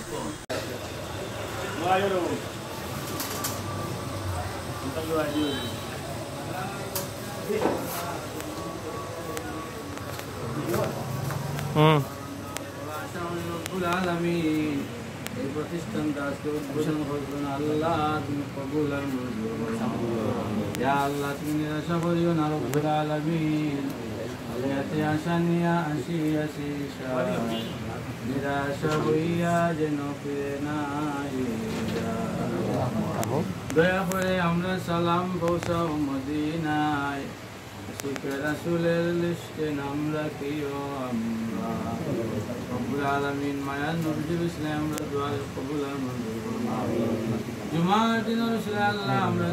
এই প্রতিষ্ঠানটা আজকে উদ্বোধন করবেন আল্লাহ, তুমি কবুল আর মঞ্জুর করো। ইয়া আল্লাহ, তুমি নিরাশা করিও না রব্বুল আলামিন। হায়াতে আশা নিয়া আসি নিরাশা হইয়া যেন ফিরে না দয়া করে আমরা সালাম পৌঁছাও মদিনায়, শিখে রাসূলের লিস্টে নাম রাখিও আমরা। রব্বুল আলামিন মায়ার নবীর ইসলাম আমরা দোয়া কবুল আর মঞ্জুর করুন। জুমার দিনের আল্লাহ আমরা